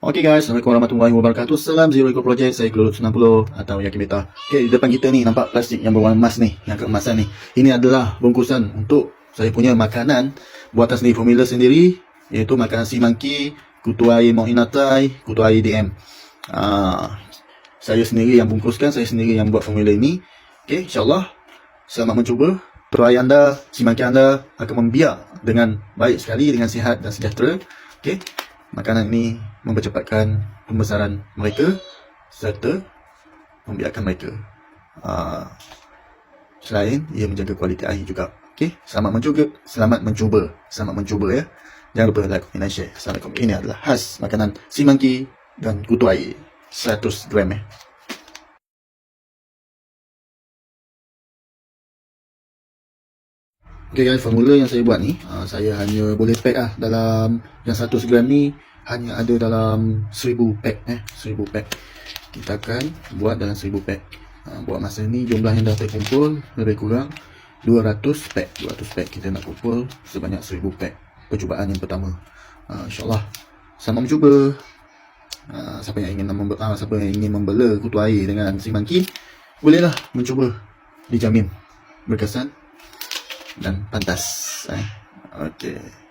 Okay guys, Assalamualaikum warahmatullahi wabarakatuh. Salam Zero Eco Project. Saya Kelulut 90 atau Yakin Beta. Okay, di depan kita ni nampak plastik yang berwarna emas ni, yang keemasan ni. Ini adalah bungkusan untuk saya punya makanan buatan sendiri, formula sendiri, iaitu makanan sea monkey, kutu air Mohinatai, kutu air DM. Saya sendiri yang bungkuskan, saya sendiri yang buat formula ini. Okay, insyaAllah selamat mencuba. Peruai anda, sea monkey anda akan membiak dengan baik sekali, dengan sihat dan sejahtera. Okay, makanan ini mempercepatkan pembesaran mereka serta membiarkan mereka. Selain ia menjaga kualiti air juga. Okey, selamat mencuba ya. Jangan lupa like, comment dan share. Assalamualaikum. Ini adalah khas makanan sea monkey dan kutu air 100 gram . Okay guys, formula yang saya buat ni, saya hanya boleh pack dalam yang 100 gram ni hanya ada dalam 1000 pack 1000 pack. Kita akan buat dalam 1000 pack. Buat masa ni jumlah yang dah terkumpul lebih kurang 200 pack. 200 pack kita nak kumpul sebanyak 1000 pack. Percubaan yang pertama. InsyaAllah selamat mencuba. Siapa yang ingin membela kutu air dengan sea monkey, bolehlah mencuba. Dijamin berkesan dan pantas. Okey.